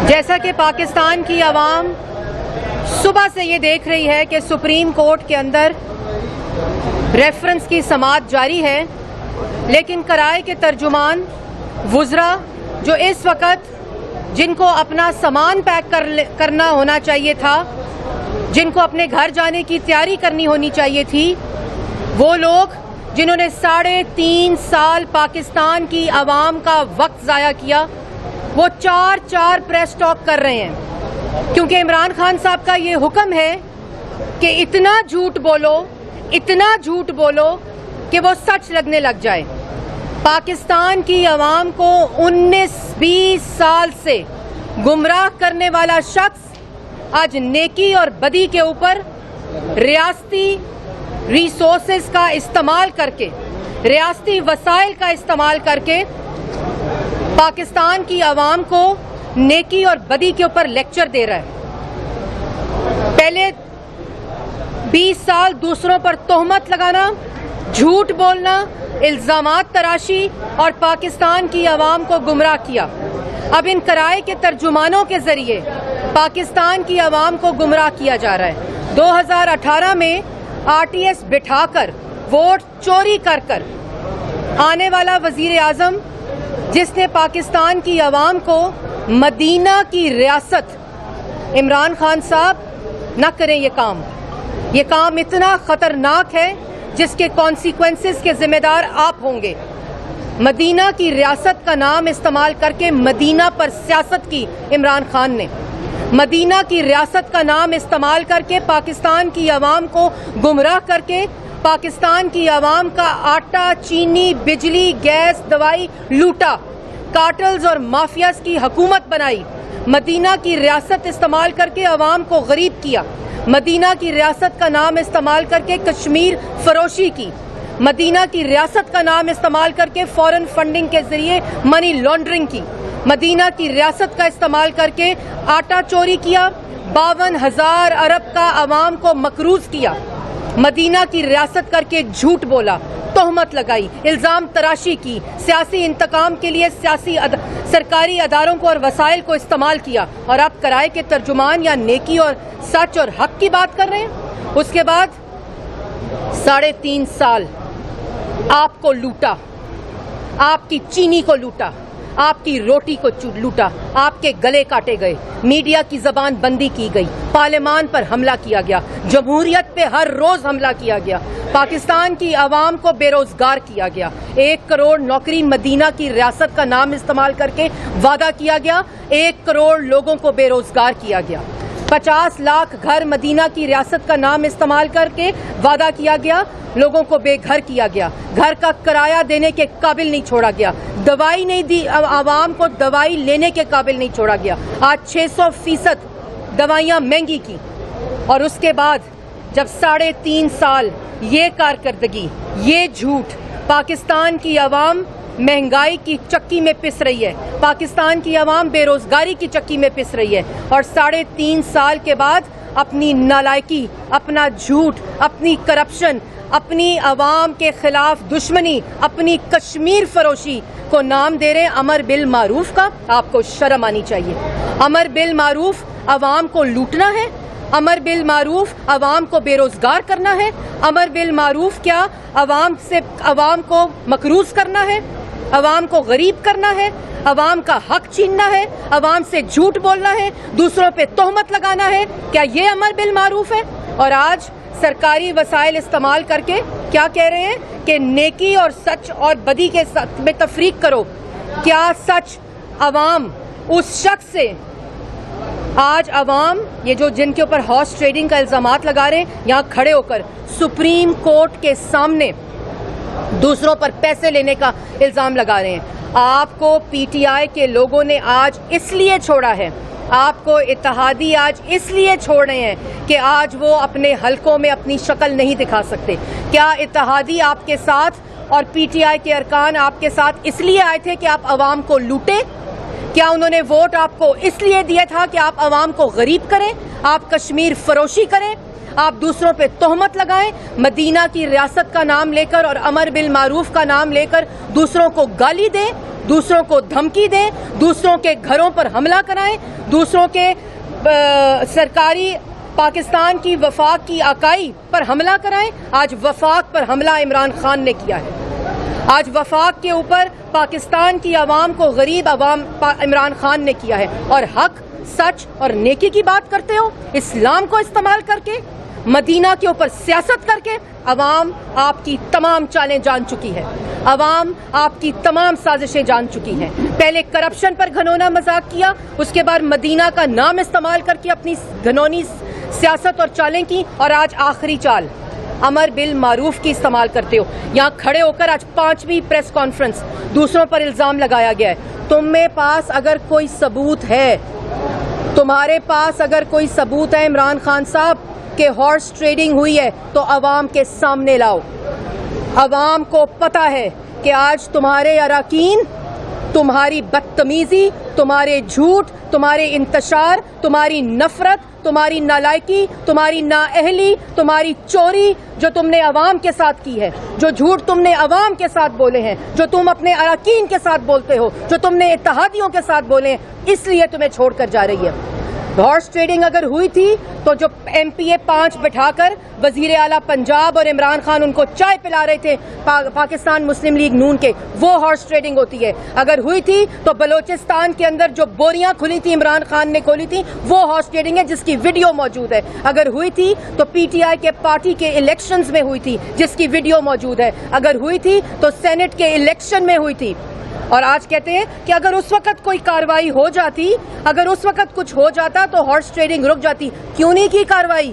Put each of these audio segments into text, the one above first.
جیسا کہ پاکستان کی عوام صبح سے یہ دیکھ رہی ہے کہ سپریم کورٹ کے اندر ریفرنس کی سماعت جاری ہے، لیکن کرائے کے ترجمان وزراء جو اس وقت جن کو اپنا سامان پیک کرنا ہونا چاہیے تھا، جن کو اپنے گھر جانے کی تیاری کرنی ہونی چاہیے تھی، وہ لوگ جنہوں نے 3.5 سال پاکستان کی عوام کا وقت ضائع کیا، وہ 4 پریس ٹاک کر رہے ہیں، کیونکہ عمران خان صاحب کا یہ حکم ہے کہ اتنا جھوٹ بولو کہ وہ سچ لگنے لگ جائے۔ پاکستان کی عوام کو 19-20 سال سے گمراہ کرنے والا شخص آج نیکی اور بدی کے اوپر ریاستی ریسورسز کا استعمال کر کے، ریاستی وسائل کا استعمال کر کے پاکستان کی عوام کو نیکی اور بدی کے اوپر لیکچر دے رہا ہے۔ پہلے 20 سال دوسروں پر تہمت لگانا، جھوٹ بولنا، الزامات تراشی اور پاکستان کی عوام کو گمراہ کیا۔ اب ان کرائے کے ترجمانوں کے ذریعے پاکستان کی عوام کو گمراہ کیا جا رہا ہے۔ 2018 میں RTS بٹھا کر ووٹ چوری کر آنے والا وزیر اعظم، جس نے پاکستان کی عوام کو مدینہ کی ریاست، عمران خان صاحب نہ کریں یہ کام اتنا خطرناک ہے جس کے کانسیکوینسز کے ذمہ دار آپ ہوں گے۔ مدینہ کی ریاست کا نام استعمال کر کے مدینہ پر سیاست کی عمران خان نے، مدینہ کی ریاست کا نام استعمال کر کے پاکستان کی عوام کو گمراہ کر کے پاکستان کی عوام کا آٹا، چینی، بجلی، گیس، دوائی لوٹا، کارٹلز اور مافیاز کی حکومت بنائی، مدینہ کی ریاست استعمال کر کے عوام کو غریب کیا، مدینہ کی ریاست کا نام استعمال کر کے کشمیر فروشی کی، مدینہ کی ریاست کا نام استعمال کر کے فورن فنڈنگ کے ذریعے منی لانڈرنگ کی، مدینہ کی ریاست کا استعمال کر کے آٹا چوری کیا، 52,000 ارب کا عوام کو مقروض کیا، مدینہ کی ریاست کر کے جھوٹ بولا، تہمت لگائی، الزام تراشی کی، سیاسی انتقام کے لیے سرکاری اداروں کو اور وسائل کو استعمال کیا، اور آپ کرائے کے ترجمان یا نیکی اور سچ اور حق کی بات کر رہے ہیں۔ اس کے بعد 3.5 سال آپ کو لوٹا، آپ کی چینی کو لوٹا، آپ کی روٹی کو لوٹا، آپ کے گلے کاٹے گئے، میڈیا کی زبان بندی کی گئی، پارلیمان پر حملہ کیا گیا، جمہوریت پہ ہر روز حملہ کیا گیا، پاکستان کی عوام کو بے روزگار کیا گیا، 1 کروڑ نوکری مدینہ کی ریاست کا نام استعمال کر کے وعدہ کیا گیا، 1 کروڑ لوگوں کو بے روزگار کیا گیا، 50 لاکھ گھر مدینہ کی ریاست کا نام استعمال کر کے وعدہ کیا گیا، لوگوں کو بے گھر کیا گیا، گھر کا کرایہ دینے کے قابل نہیں چھوڑا گیا، دوائی نہیں دی، عوام کو دوائی لینے کے قابل نہیں چھوڑا گیا، آج 600% دوائیاں مہنگی کی، اور اس کے بعد جب 3.5 سال یہ کارکردگی، یہ جھوٹ، پاکستان کی عوام مہنگائی کی چکی میں پس رہی ہے، پاکستان کی عوام بے روزگاری کی چکی میں پس رہی ہے، اور 3.5 سال کے بعد اپنی نالائکی، اپنا جھوٹ، اپنی کرپشن، اپنی عوام کے خلاف دشمنی، اپنی کشمیر فروشی کو نام دے رہے امر بالمعروف کا۔ آپ کو شرم آنی چاہیے۔ امر بالمعروف عوام کو لوٹنا ہے؟ امر بالمعروف عوام کو بے روزگار کرنا ہے؟ امر بالمعروف کیا عوام کو مقروض کرنا ہے؟ عوام کو غریب کرنا ہے؟ عوام کا حق چھیننا ہے؟ عوام سے جھوٹ بولنا ہے؟ دوسروں پہ تہمت لگانا ہے؟ کیا یہ امر بالمعروف ہے؟ اور آج سرکاری وسائل استعمال کر کے کیا کہہ رہے ہیں کہ نیکی اور سچ اور بدی کے میں تفریق کرو۔ کیا سچ عوام اس شخص سے، آج عوام یہ جو جن کے اوپر ہارس ٹریڈنگ کا الزامات لگا رہے ہیں، یہاں کھڑے ہو کر سپریم کورٹ کے سامنے دوسروں پر پیسے لینے کا الزام لگا رہے ہیں۔ آپ کو PTI کے لوگوں نے آج اس لیے چھوڑا ہے، آپ کو اتحادی آج اس لیے چھوڑ رہے ہیں کہ آج وہ اپنے حلقوں میں اپنی شکل نہیں دکھا سکتے۔ کیا اتحادی آپ کے ساتھ اور PTI کے ارکان آپ کے ساتھ اس لیے آئے تھے کہ آپ عوام کو لوٹیں؟ کیا انہوں نے ووٹ آپ کو اس لیے دیا تھا کہ آپ عوام کو غریب کریں، آپ کشمیر فروشی کریں، آپ دوسروں پہ تہمت لگائیں، مدینہ کی ریاست کا نام لے کر اور امر بالمعروف کا نام لے کر دوسروں کو گالی دیں، دوسروں کو دھمکی دیں، دوسروں کے گھروں پر حملہ کرائیں، دوسروں کے سرکاری پاکستان کی وفاق کی اکائی پر حملہ کرائیں۔ آج وفاق پر حملہ عمران خان نے کیا ہے، آج وفاق کے اوپر پاکستان کی عوام کو غریب عوام عمران خان نے کیا ہے، اور حق، سچ اور نیکی کی بات کرتے ہو، اسلام کو استعمال کر کے، مدینہ کے اوپر سیاست کر کے۔ عوام آپ کی تمام چالیں جان چکی ہے، عوام آپ کی تمام سازشیں جان چکی ہیں۔ پہلے کرپشن پر گھنونا مذاق کیا، اس کے بعد مدینہ کا نام استعمال کر کے اپنی گھنونی سیاست اور چالیں کی، اور آج آخری چال امر بالمعروف کی استعمال کرتے ہو۔ یہاں کھڑے ہو کر آج 5ویں پریس کانفرنس دوسروں پر الزام لگایا گیا ہے۔ تمہیں پاس اگر کوئی ثبوت ہے، تمہارے پاس اگر کوئی ثبوت ہے عمران خان صاحب کہ ہارس ٹریڈنگ ہوئی ہے، تو عوام کے سامنے لاؤ۔ عوام کو پتہ ہے کہ آج تمہارے اراکین تمہاری بدتمیزی، تمہارے جھوٹ، تمہارے انتشار، تمہاری نفرت، تمہاری نالائکی، تمہاری نااہلی، تمہاری چوری جو تم نے عوام کے ساتھ کی ہے، جو جھوٹ تم نے عوام کے ساتھ بولے ہیں، جو تم اپنے اراکین کے ساتھ بولتے ہو، جو تم نے اتحادیوں کے ساتھ بولے ہیں، اس لیے تمہیں چھوڑ کر جا رہی ہے۔ ہارس ٹریڈنگ اگر ہوئی تھی تو جو ایم پی اے 5 بٹھا کر وزیر اعلیٰ پنجاب اور عمران خان ان کو چائے پلا رہے تھے پاکستان مسلم لیگ نون کے، وہ ہارس ٹریڈنگ ہوتی ہے۔ اگر ہوئی تھی تو بلوچستان کے اندر جو بوریاں کھلی تھی عمران خان نے کھولی تھی، وہ ہارس ٹریڈنگ ہے جس کی ویڈیو موجود ہے۔ اگر ہوئی تھی تو پی ٹی آئی کے پارٹی کے الیکشنز میں ہوئی تھی جس کی ویڈیو موجود ہے۔ اگر ہوئی تھی تو سینٹ کے الیکشن میں ہوئی تھی۔ اور آج کہتے ہیں کہ اگر اس وقت کوئی کاروائی ہو جاتی، اگر اس وقت کچھ ہو جاتا تو ہارس ٹریڈنگ رک جاتی۔ کیوں نہیں کی کاروائی؟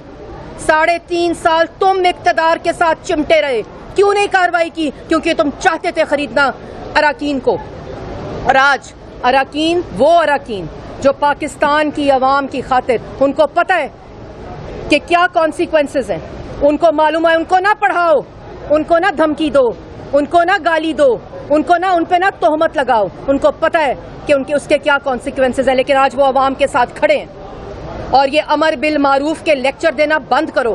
3.5 سال تم اقتدار کے ساتھ چمٹے رہے، کیوں نہیں کاروائی کی؟ کیونکہ تم چاہتے تھے خریدنا اراکین کو۔ اور آج اراکین، وہ اراکین جو پاکستان کی عوام کی خاطر، ان کو پتہ ہے کہ کیا کانسیکوینسز ہیں، ان کو معلوم ہے۔ ان کو نہ پڑھاؤ، ان کو نہ دھمکی دو، ان کو نہ گالی دو، ان کو نہ ان پہ نہ تہمت لگاؤ، ان کو پتہ ہے کہ ان کے اس کے کیا کانسیکوینسز ہیں، لیکن آج وہ عوام کے ساتھ کھڑے ہیں۔ اور یہ امر بالمعروف کے لیکچر دینا بند کرو۔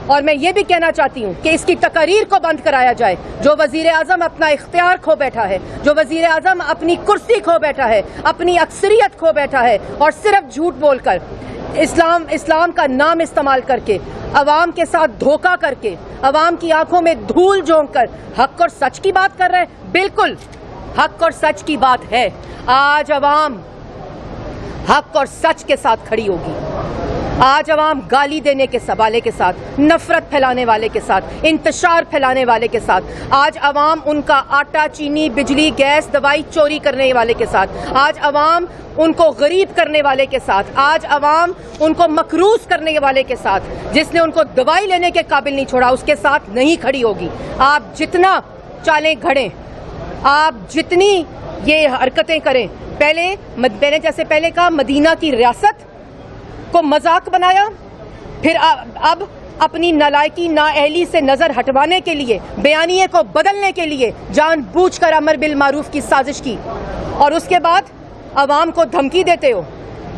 اور میں یہ بھی کہنا چاہتی ہوں کہ اس کی تقاریر کو بند کرایا جائے۔ جو وزیر اعظم اپنا اختیار کھو بیٹھا ہے، جو وزیر اعظم اپنی کرسی کھو بیٹھا ہے، اپنی اکثریت کھو بیٹھا ہے، اور صرف جھوٹ بول کر، اسلام کا نام استعمال کر کے، عوام کے ساتھ دھوکہ کر کے، عوام کی آنکھوں میں دھول جھونک کر حق اور سچ کی بات کر رہے ہیں۔ بالکل حق اور سچ کی بات ہے۔ آج عوام حق اور سچ کے ساتھ کھڑی ہوگی۔ آج عوام گالی دینے کے سوالے کے ساتھ، نفرت پھیلانے والے کے ساتھ، انتشار پھیلانے والے کے ساتھ، آج عوام ان کا آٹا، چینی، بجلی، گیس، دوائی چوری کرنے والے کے ساتھ، آج عوام ان کو غریب کرنے والے کے ساتھ، آج عوام ان کو مقروض کرنے والے کے ساتھ، جس نے ان کو دوائی لینے کے قابل نہیں چھوڑا، اس کے ساتھ نہیں کھڑی ہوگی۔ آپ جتنا چالیں گھڑیں، آپ جتنی یہ حرکتیں کریں، میں نے جیسے پہلے کہا مدینہ کی ریاست کو مذاق بنایا، پھر اب اپنی نالائکی، نااہلی سے نظر ہٹوانے کے لیے، بیانیے کو بدلنے کے لیے جان بوجھ کر امر بالمعروف کی سازش کی، اور اس کے بعد عوام کو دھمکی دیتے ہو۔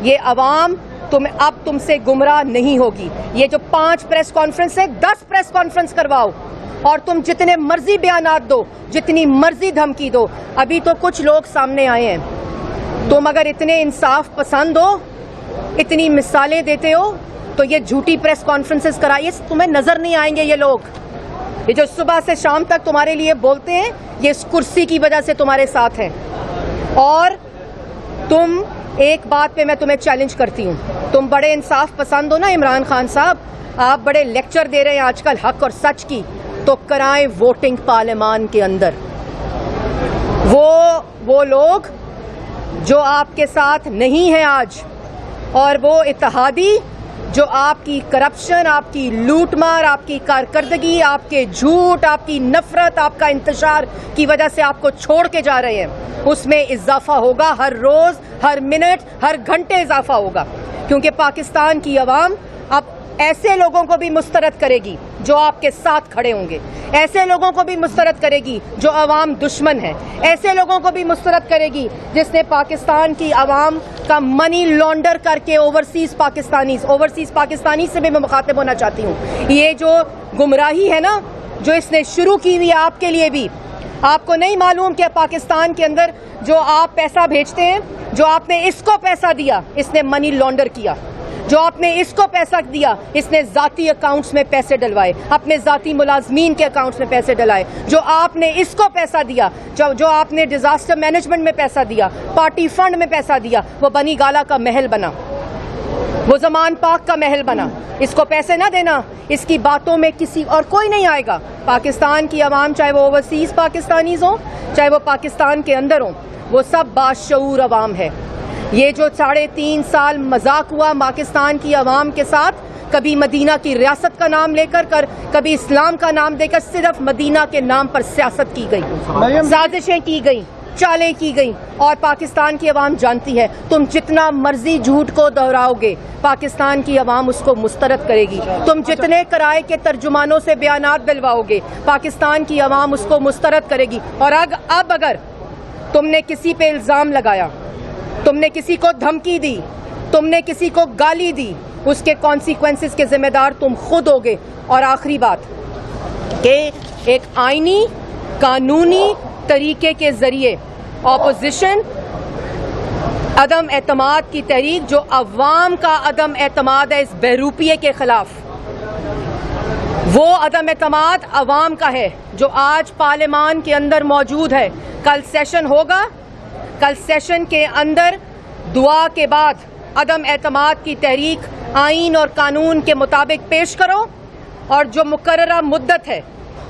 یہ عوام اب تم سے گمراہ نہیں ہوگی۔ یہ جو 5 پریس کانفرنس ہے، 10 پریس کانفرنس کرواؤ، اور تم جتنے مرضی بیانات دو، جتنی مرضی دھمکی دو۔ ابھی تو کچھ لوگ سامنے آئے ہیں۔ تم اگر اتنے انصاف پسند ہو، اتنی مثالیں دیتے ہو، تو یہ جھوٹی پریس کانفرنسز کرائیے، تمہیں نظر نہیں آئیں گے یہ لوگ۔ یہ جو صبح سے شام تک تمہارے لیے بولتے ہیں، یہ اس کرسی کی وجہ سے تمہارے ساتھ ہیں۔ اور تم ایک بات پہ میں تمہیں چیلنج کرتی ہوں، تم بڑے انصاف پسند ہو نا عمران خان صاحب، آپ بڑے لیکچر دے رہے ہیں آج کل حق اور سچ کی، تو کرائیں ووٹنگ پارلیمان کے اندر۔ وہ لوگ جو آپ کے ساتھ نہیں ہیں آج، اور وہ اتحادی جو آپ کی کرپشن، آپ کی لوٹ مار، آپ کی کارکردگی، آپ کے جھوٹ، آپ کی نفرت، آپ کا انتشار کی وجہ سے آپ کو چھوڑ کے جا رہے ہیں، اس میں اضافہ ہوگا، ہر روز، ہر منٹ، ہر گھنٹے اضافہ ہوگا، کیونکہ پاکستان کی عوام اب ایسے لوگوں کو بھی مسترد کرے گی جو آپ کے ساتھ کھڑے ہوں گے، ایسے لوگوں کو بھی مسترد کرے گی جو عوام دشمن ہے، ایسے لوگوں کو بھی مسترد کرے گی جس نے پاکستان کی عوام کا منی لانڈر کر کے اوورسیز پاکستانی سے بھی میں مخاطب ہونا چاہتی ہوں۔ یہ جو گمراہی ہے نا جو اس نے شروع کی ہوئی ہے آپ کے لیے بھی، آپ کو نہیں معلوم کہ پاکستان کے اندر جو آپ پیسہ بھیجتے ہیں، جو آپ نے اس کو پیسہ دیا اس نے منی لانڈر کیا، جو آپ نے اس کو پیسہ دیا اس نے ذاتی اکاؤنٹس میں پیسے ڈلوائے، اپنے ذاتی ملازمین کے اکاؤنٹس میں پیسے ڈلائے، جو آپ نے اس کو پیسہ دیا، جو آپ نے ڈیزاسٹر مینجمنٹ میں پیسہ دیا، پارٹی فنڈ میں پیسہ دیا، وہ بنی گالا کا محل بنا، وہ زمان پاک کا محل بنا۔ اس کو پیسے نہ دینا، اس کی باتوں میں کسی اور کوئی نہیں آئے گا۔ پاکستان کی عوام چاہے وہ اوورسیز پاکستانیز ہوں چاہے وہ پاکستان کے اندر ہوں، وہ سب باشعور عوام ہے۔ یہ جو 3.5 سال مذاق ہوا پاکستان کی عوام کے ساتھ، کبھی مدینہ کی ریاست کا نام لے کر کبھی اسلام کا نام دے کر صرف مدینہ کے نام پر سیاست کی گئی، سازشیں کی گئیں، چالیں کی گئیں، اور پاکستان کی عوام جانتی ہے تم جتنا مرضی جھوٹ کو دہراؤ گے پاکستان کی عوام اس کو مسترد کرے گی، تم جتنے کرائے کے ترجمانوں سے بیانات دلواؤ گے پاکستان کی عوام اس کو مسترد کرے گی۔ اور اب اگر تم نے کسی پہ الزام لگایا، تم نے کسی کو دھمکی دی، تم نے کسی کو گالی دی، اس کے کانسیکوینسز کے ذمہ دار تم خود ہوگے۔ اور آخری بات کہ ایک آئینی قانونی طریقے کے ذریعے اپوزیشن عدم اعتماد کی تحریک، جو عوام کا عدم اعتماد ہے اس بہروپیے کے خلاف، وہ عدم اعتماد عوام کا ہے جو آج پارلیمان کے اندر موجود ہے۔ کل سیشن ہوگا، کل سیشن کے اندر دعا کے بعد عدم اعتماد کی تحریک آئین اور قانون کے مطابق پیش کرو، اور جو مقررہ مدت ہے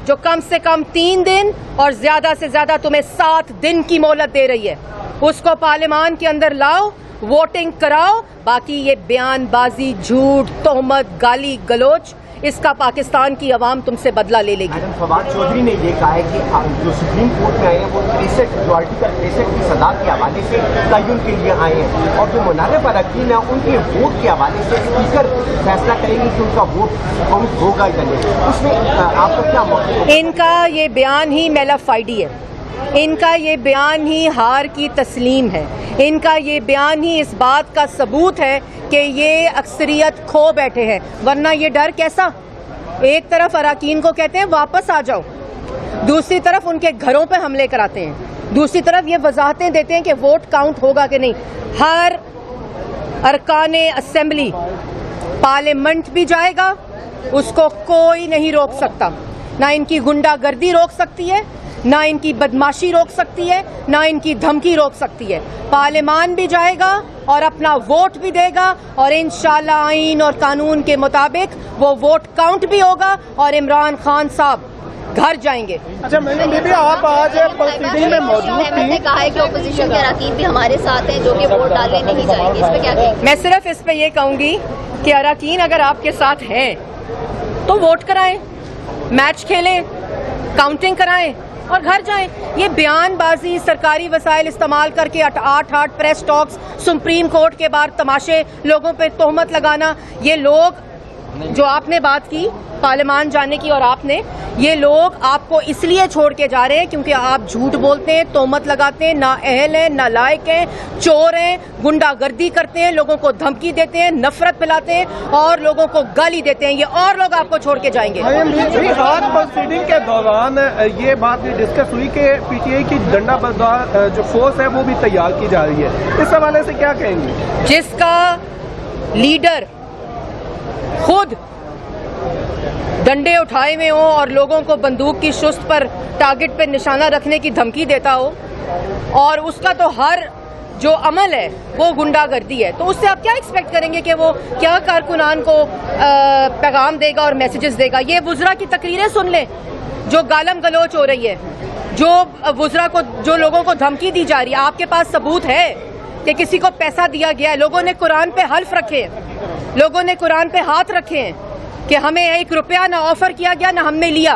جو کم سے کم 3 دن اور زیادہ سے زیادہ تمہیں 7 دن کی مہلت دے رہی ہے، اس کو پارلیمان کے اندر لاؤ، ووٹنگ کراؤ۔ باقی یہ بیان بازی، جھوٹ، تہمت، گالی گلوچ، اس کا پاکستان کی عوام تم سے بدلہ لے لے گی۔ میڈم فواد چودھری نے یہ کہا ہے کہ جو سپریم کورٹ میں آئے ہیں وہ 63 کی سزا کے حوالے سے تعین کے لیے آئے ہیں، اور جو منعرف اراکین ہیں ان کے ووٹ کے حوالے سے اسپیکر فیصلہ کریں گے کہ ان کا ووٹ کاؤنٹ ہوگا یا نہیں۔ اس میں آپ کا کیا موقف؟ ان کا یہ بیان ہی میلا فائڈی ہے، ان کا یہ بیان ہی ہار کی تسلیم ہے، ان کا یہ بیان ہی اس بات کا ثبوت ہے کہ یہ اکثریت کھو بیٹھے ہیں۔ ورنہ یہ ڈر کیسا؟ ایک طرف اراکین کو کہتے ہیں واپس آ جاؤ، دوسری طرف ان کے گھروں پہ حملے کراتے ہیں، دوسری طرف یہ وضاحتیں دیتے ہیں کہ ووٹ کاؤنٹ ہوگا کہ نہیں۔ ہر ارکان اسمبلی پارلیمنٹ بھی جائے گا، اس کو کوئی نہیں روک سکتا، نہ ان کی غنڈہ گردی روک سکتی ہے، نہ ان کی بدماشی روک سکتی ہے، نہ ان کی دھمکی روک سکتی ہے۔ پارلیمان بھی جائے گا اور اپنا ووٹ بھی دے گا، اور انشاءاللہ آئین اور قانون کے مطابق وہ ووٹ کاؤنٹ بھی ہوگا اور عمران خان صاحب گھر جائیں گے۔ اچھا میڈم بیبی، آپ آج پروسیڈنگ میں موجود تھیں، نے کہا ہے کہ اپوزیشن کے اراکین بھی ہمارے ساتھ ہیں جو کہ ووٹ ڈالنے نہیں جائیں گے، اس پہ کیا کہیں گے؟ میں صرف اس پہ یہ کہوں گی کہ اراکین اگر آپ کے ساتھ ہیں تو ووٹ کرائیں، میچ کھیلیں، کاؤنٹنگ کرائیں اور گھر جائیں۔ یہ بیان بازی، سرکاری وسائل استعمال کر کے 8 پریس ٹاکس، سپریم کورٹ کے باہر تماشے، لوگوں پہ تہمت لگانا، یہ لوگ جو آپ نے بات کی پارلیمان جانے کی، اور آپ نے، یہ لوگ آپ کو اس لیے چھوڑ کے جا رہے ہیں کیونکہ آپ جھوٹ بولتے ہیں، تہمت لگاتے ہیں، نااہل ہیں، نالائق ہیں، چور ہیں، غنڈہ گردی کرتے ہیں، لوگوں کو دھمکی دیتے ہیں، نفرت پھیلاتے ہیں اور لوگوں کو گالی دیتے ہیں۔ یہ اور لوگ آپ کو چھوڑ کے جائیں گے۔ آج پروسیڈنگ کے دوران یہ بات بھی ڈسکس ہوئی کہ پی ٹی آئی کی ڈنڈا بردار جو فورس ہے وہ بھی تیار کی جا رہی ہے، اس حوالے سے کیا کہیں گے؟ جس کا لیڈر خود ڈنڈے اٹھائے ہوئے ہوں اور لوگوں کو بندوق کی شست پر ٹارگٹ پہ نشانہ رکھنے کی دھمکی دیتا ہو، اور اس کا تو ہر جو عمل ہے وہ غنڈہ گردی ہے، تو اس سے آپ کیا ایکسپیکٹ کریں گے کہ وہ کیا کارکنان کو پیغام دے گا اور میسیجز دے گا؟ یہ وزراء کی تقریریں سن لیں جو گالم گلوچ ہو رہی ہے، جو وزراء کو، جو لوگوں کو دھمکی دی جا رہی ہے۔ آپ کے پاس ثبوت ہے کہ کسی کو پیسہ دیا گیا ہے؟ لوگوں نے قرآن پہ حلف رکھے ہیں، لوگوں نے قرآن پہ ہاتھ رکھے ہیں کہ ہمیں 1 روپیہ نہ آفر کیا گیا نہ ہم نے لیا۔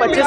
25